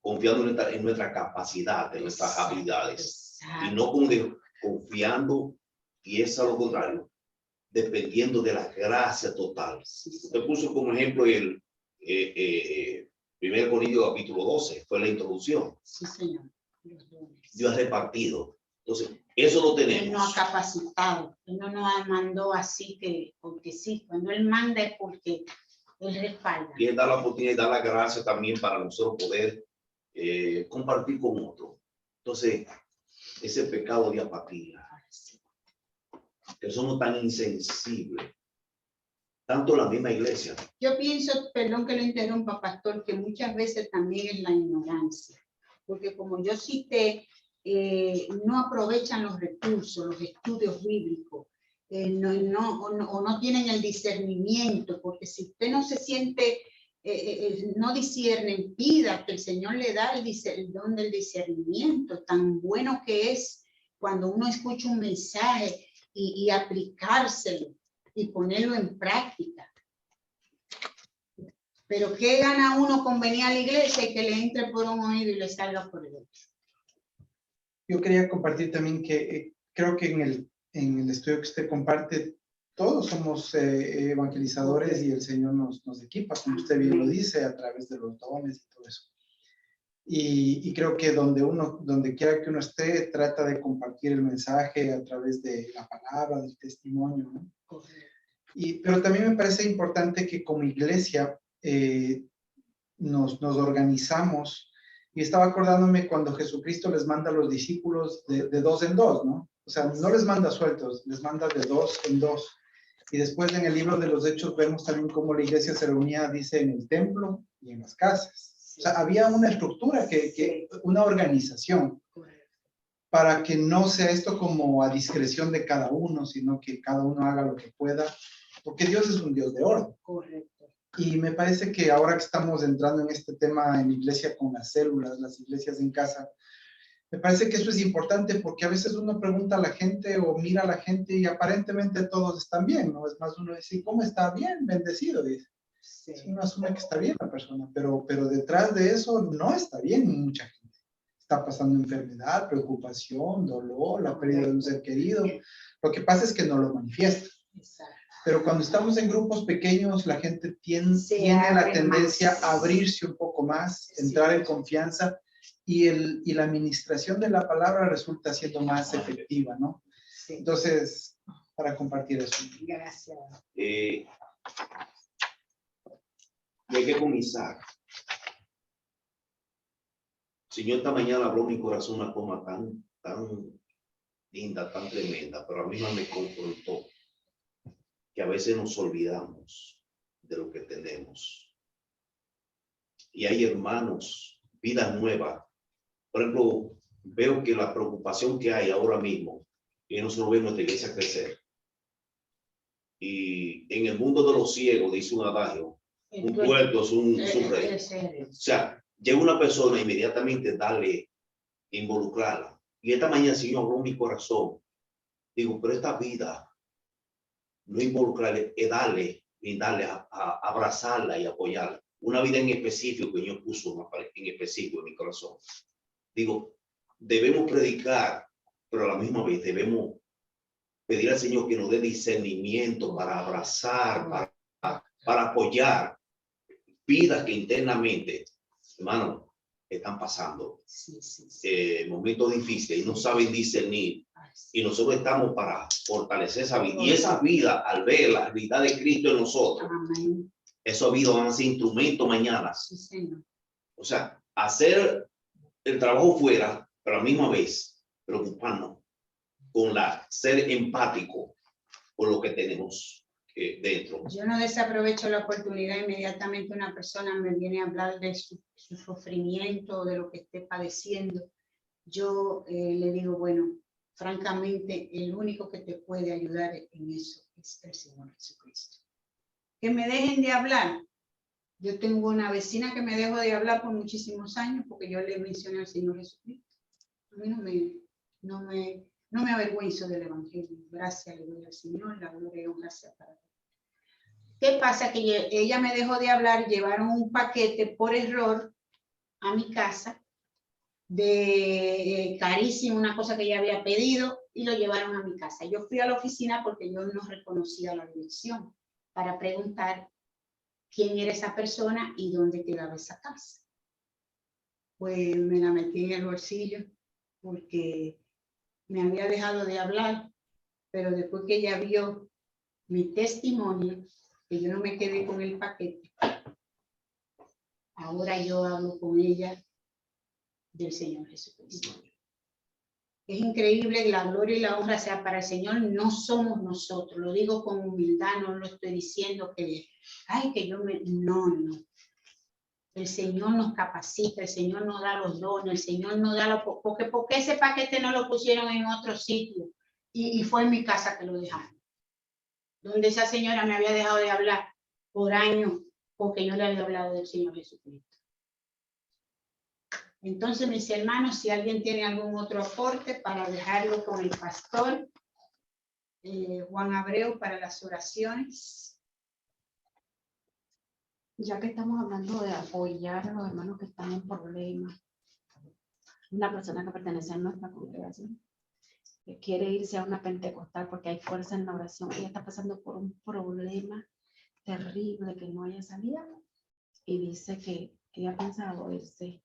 confiando en nuestra capacidad, en nuestras habilidades. Y no como confiando, y es a lo contrario, dependiendo de la gracia total. Usted puso como ejemplo el 1 Corintios capítulo 12, fue la introducción. Sí, Señor. Dios ha repartido. Entonces, eso lo tenemos. Él nos ha capacitado. Él no nos mandó así que, porque sí. Cuando Él manda es porque Él respalda. Y Él da la oportunidad y da la gracia también para nosotros poder compartir con otros. Entonces, ese pecado de apatía, que somos tan insensibles, tanto la misma iglesia. Yo pienso, perdón que lo interrumpa, pastor, que muchas veces también es la ignorancia. Porque como yo cité, no aprovechan los recursos, los estudios bíblicos, o no tienen el discernimiento, porque si usted no se siente, no discierne, pida que el Señor le da el don del discernimiento, tan bueno que es cuando uno escucha un mensaje y aplicárselo y ponerlo en práctica. Pero ¿qué gana uno con venir a la iglesia y que le entre por un oído y le salga por el otro? Yo quería compartir también que creo que en el estudio que usted comparte, todos somos evangelizadores y el Señor nos equipa, como usted bien lo dice, a través de los dones y todo eso. Y creo que donde quiera que uno esté, trata de compartir el mensaje a través de la palabra, del testimonio, ¿no? Pero también me parece importante que como iglesia nos organizamos. Y estaba acordándome cuando Jesucristo les manda a los discípulos de dos en dos, ¿no? O sea, no les manda sueltos, les manda de dos en dos. Y después en el libro de los Hechos vemos también cómo la iglesia se reunía, dice, en el templo y en las casas. O sea, había una estructura, una organización, para que no sea esto como a discreción de cada uno, sino que cada uno haga lo que pueda, porque Dios es un Dios de orden. Correcto. Y me parece que ahora que estamos entrando en este tema en iglesia con las células, las iglesias en casa, me parece que eso es importante porque a veces uno pregunta a la gente o mira a la gente y aparentemente todos están bien, ¿no? Es más, uno dice, ¿cómo está? Bien, bendecido, dice. Sí. Uno asume que está bien la persona, pero detrás de eso no está bien mucha gente. Está pasando enfermedad, preocupación, dolor, la pérdida de un ser querido. Lo que pasa es que no lo manifiesta. Exacto. Pero cuando estamos en grupos pequeños, la gente tiene la tendencia a abrirse un poco más, entrar en confianza y la administración de la palabra resulta siendo más efectiva, ¿no? Sí. Entonces, para compartir eso. Gracias. Y hay que comenzar. Señor, esta mañana habló mi corazón una cosa tan linda, tan tremenda, pero a mí no me confrontó. Que a veces nos olvidamos de lo que tenemos. Y hay hermanos, vida nueva. Por ejemplo, veo que la preocupación que hay ahora mismo, que nosotros vemos nuestra iglesia crecer. Y en el mundo de los ciegos, dice un adagio, un puerto es un rey. O sea, llega una persona inmediatamente darle, involucrarla. Y esta mañana el Señor habló en mi corazón. Digo, pero esta vida, no involucrarle, es darle, a abrazarla y apoyarla. Una vida en específico que yo puso en específico en mi corazón. Digo, debemos predicar, pero a la misma vez debemos pedir al Señor que nos dé discernimiento para abrazar, para apoyar vidas que internamente, hermano, están pasando momentos difíciles y no saben discernir. Y nosotros estamos para fortalecer esa vida. Y esa vida, al ver la realidad de Cristo en nosotros, esa vida van a ser instrumento mañana. O sea, hacer el trabajo fuera, pero a la misma vez preocuparnos con ser empático por lo que tenemos. dentro. Yo no desaprovecho la oportunidad. Inmediatamente una persona me viene a hablar de su sufrimiento, de lo que esté padeciendo. Yo le digo, bueno, francamente, el único que te puede ayudar en eso es el Señor Jesucristo. Que me dejen de hablar. Yo tengo una vecina que me dejó de hablar por muchísimos años porque yo le mencioné al Señor Jesucristo. A mí no me avergüenzo del Evangelio. Gracias le doy al Señor, la gloria y honra sea para él. ¿Qué pasa? Que ella me dejó de hablar, llevaron un paquete por error a mi casa de carísimo, una cosa que ella había pedido, y lo llevaron a mi casa. Yo fui a la oficina porque yo no reconocía la dirección para preguntar quién era esa persona y dónde quedaba esa casa. Pues me la metí en el bolsillo porque me había dejado de hablar, pero después que ella vio mi testimonio, que yo no me quedé con el paquete, ahora yo hablo con ella del Señor Jesucristo. Es increíble que la gloria y la honra sea para el Señor. No somos nosotros, lo digo con humildad, no lo estoy diciendo que, ay, que yo me... No. El Señor nos capacita, el Señor nos da los dones, el Señor nos da los... Porque ese paquete no lo pusieron en otro sitio y fue en mi casa que lo dejaron. Donde esa señora me había dejado de hablar por años porque yo le había hablado del Señor Jesucristo. Entonces, mis hermanos, si alguien tiene algún otro aporte para dejarlo con el pastor Juan Abreu para las oraciones. Ya que estamos hablando de apoyar a los hermanos que están en problemas, una persona que pertenece a nuestra congregación, que quiere irse a una pentecostal porque hay fuerza en la oración, ella está pasando por un problema terrible que no haya salida y dice que ella ha pensado irse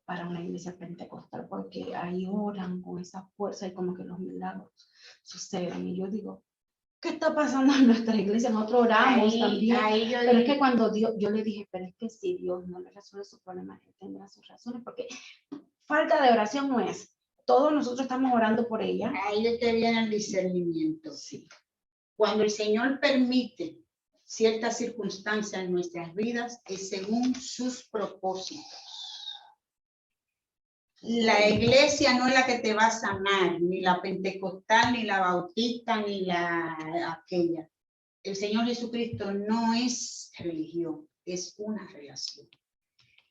para una iglesia pentecostal porque ahí oran con esa fuerza y como que los milagros suceden. Y yo digo, ¿qué está pasando en nuestra iglesia? Nosotros oramos también, pero es que cuando Dios, yo le dije, pero es que si Dios no le resuelve su problema, él tendrá sus razones, porque falta de oración no es. Todos nosotros estamos orando por ella. Ahí es que viene el discernimiento. Sí. Cuando el Señor permite ciertas circunstancias en nuestras vidas, es según sus propósitos. La iglesia no es la que te va a sanar, ni la pentecostal, ni la bautista, ni la aquella. El Señor Jesucristo no es religión, es una relación.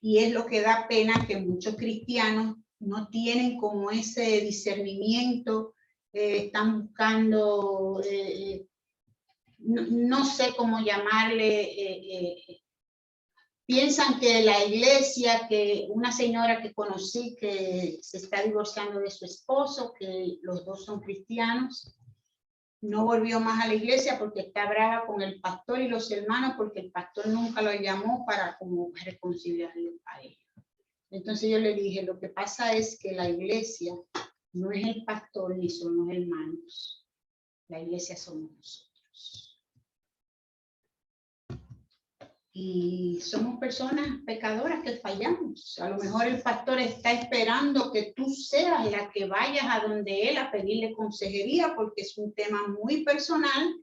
Y es lo que da pena que muchos cristianos no tienen como ese discernimiento, están buscando, no sé cómo llamarle, piensan que la iglesia, que una señora que conocí que se está divorciando de su esposo, que los dos son cristianos, no volvió más a la iglesia porque está brava con el pastor y los hermanos porque el pastor nunca lo llamó para como reconciliarlo a ellos. Entonces yo le dije, lo que pasa es que la iglesia no es el pastor ni son los hermanos. La iglesia somos nosotros. Y somos personas pecadoras que fallamos. A lo mejor el pastor está esperando que tú seas la que vayas a donde él a pedirle consejería porque es un tema muy personal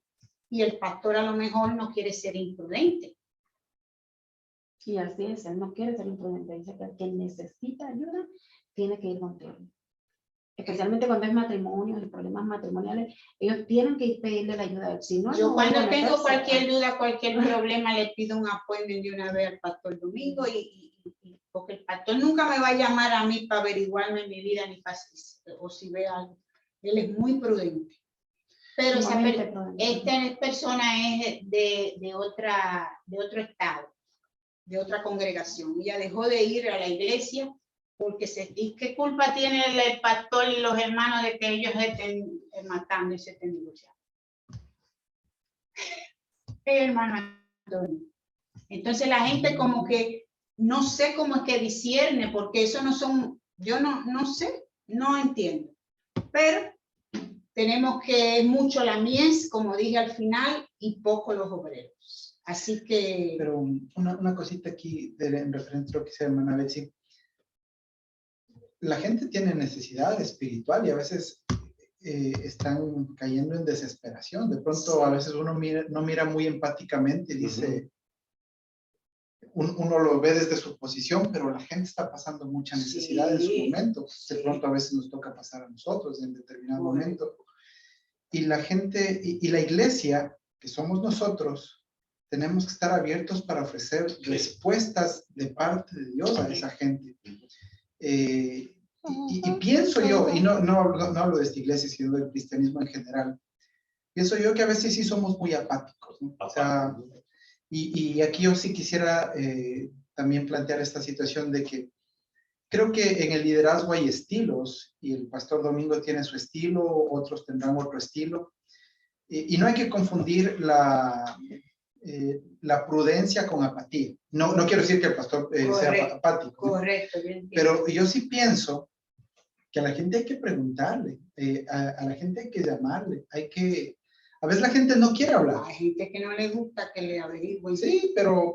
y el pastor a lo mejor no quiere ser imprudente. Y así es, él no quiere ser imprudente, dice que el que necesita ayuda tiene que ir contigo. Especialmente cuando es matrimonio y problemas matrimoniales, ellos tienen que pedirle la ayuda. Si no, Yo no cuando van a tengo meterse. cualquier duda, cualquier problema, le pido un appointment de una vez al pastor Domingo porque el pastor nunca me va a llamar a mí para averiguarme mi vida ni para o si ve algo. Él es muy prudente. Pero esta persona es de otro estado, de otra congregación. Ella dejó de ir a la iglesia porque ¿y qué culpa tiene el pastor y los hermanos de que ellos estén matando y se estén divorciando? Hermano Antonio. Entonces la gente como que no sé cómo es que discierne, porque eso no son, yo no sé, no entiendo. Pero tenemos que mucho la mies, como dije al final, y poco los obreros. Así que... Pero una cosita aquí en referente a lo que dice hermana Betsy. La gente tiene necesidad espiritual y a veces están cayendo en desesperación. De pronto a veces uno no mira muy empáticamente y dice, uno lo ve desde su posición, pero la gente está pasando mucha necesidad en su momento. De pronto a veces nos toca pasar a nosotros en determinado momento. Y la gente, y la iglesia, que somos nosotros, tenemos que estar abiertos para ofrecer respuestas de parte de Dios a esa gente. Y pienso yo, y no hablo de esta iglesia, sino del cristianismo en general, pienso yo que a veces sí somos muy apáticos, ¿no? O sea, y aquí yo sí quisiera también plantear esta situación de que creo que en el liderazgo hay estilos, y el pastor Domingo tiene su estilo, otros tendrán otro estilo, y no hay que confundir la prudencia con apatía. No quiero decir que el pastor sea apático, ¿no? Correcto. Pero yo sí pienso que a la gente hay que preguntarle, a la gente hay que llamarle, a veces la gente no quiere hablar. Hay gente que no le gusta que le averigüen. Sí, pero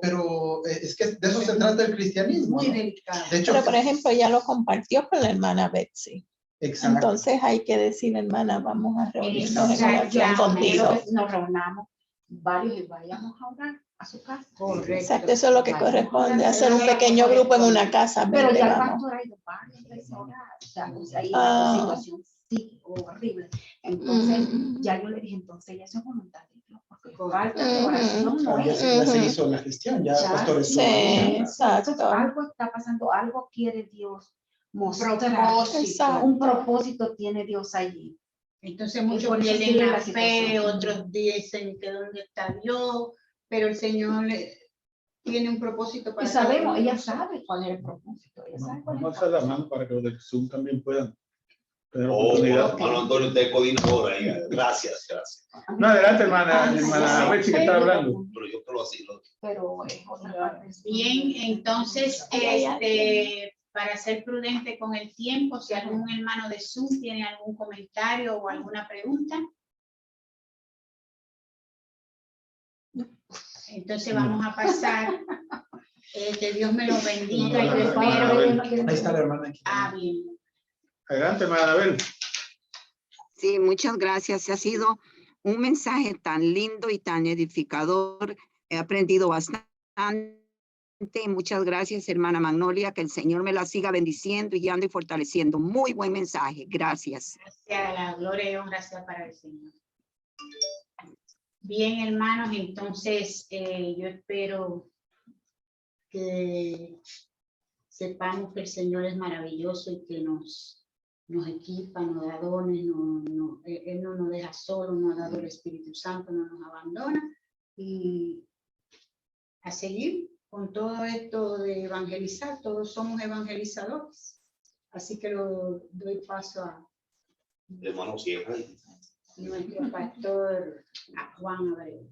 es que de eso se trata el cristianismo, Muy ¿no? delicado. De hecho, Pero, por ejemplo, ella lo compartió con la hermana Betsy. exacto. Entonces hay que decir, hermana, vamos a reunirnos en Exacto, oración ya, contigo. quiero que nos reunamos varios y vayamos a orar a su casa. Correcto. Exacto, eso es lo que Vayamos corresponde, a hacer un orar, pequeño grupo en una casa. Pero vente, ya el vamos. pastor ha ido varias veces a orar, o sea, ahí la situación sí, horrible. Entonces, ya yo le dije, entonces ya eso es voluntad de Dios, porque falta de oración no Ya es. se hizo la gestión, ya pastor estuvo. Sí, Entonces, exacto. algo está pasando, algo quiere Dios mostrar. Propósito. Un propósito tiene Dios allí. Entonces Y muchos por eso pierden sigue la la fe, situación. otros dicen que dónde está Dios, pero el Señor tiene un propósito para Y sabemos, todos ella nosotros. sabe cuál es el propósito. Ella sabe cuál es el Vamos a la propósito. mano para que los de Zoom también puedan tener Oh, oportunidad. hermano Antonio, usted es coordinador ahí. Gracias. No, adelante, hermana Betsy, que está hablando. Pero yo creo así. Pero es otra parte. Bien, entonces, para ser prudente con el tiempo, si algún hermano de Zoom tiene algún comentario o alguna pregunta. Entonces vamos a pasar. Que Dios me lo bendiga. Yo espero. Ahí está la hermana aquí. Bien. Adelante, hermana Anabel. Sí, muchas gracias. Ha sido un mensaje tan lindo y tan edificador. He aprendido bastante. Muchas gracias, hermana Magnolia. Que el Señor me la siga bendiciendo y guiando y fortaleciendo. Muy buen mensaje. Gracias. Gracias, la gloria y honra sea para el Señor. Bien, hermanos, entonces yo espero que sepamos que el Señor es maravilloso y que nos equipa, nos da dones, Él no nos deja solo, nos ha dado el Espíritu Santo, no nos abandona, y a seguir con todo esto de evangelizar. Todos somos evangelizadores, así que lo doy paso a Hermano Sierra. nuestro pastor Juan Abreu.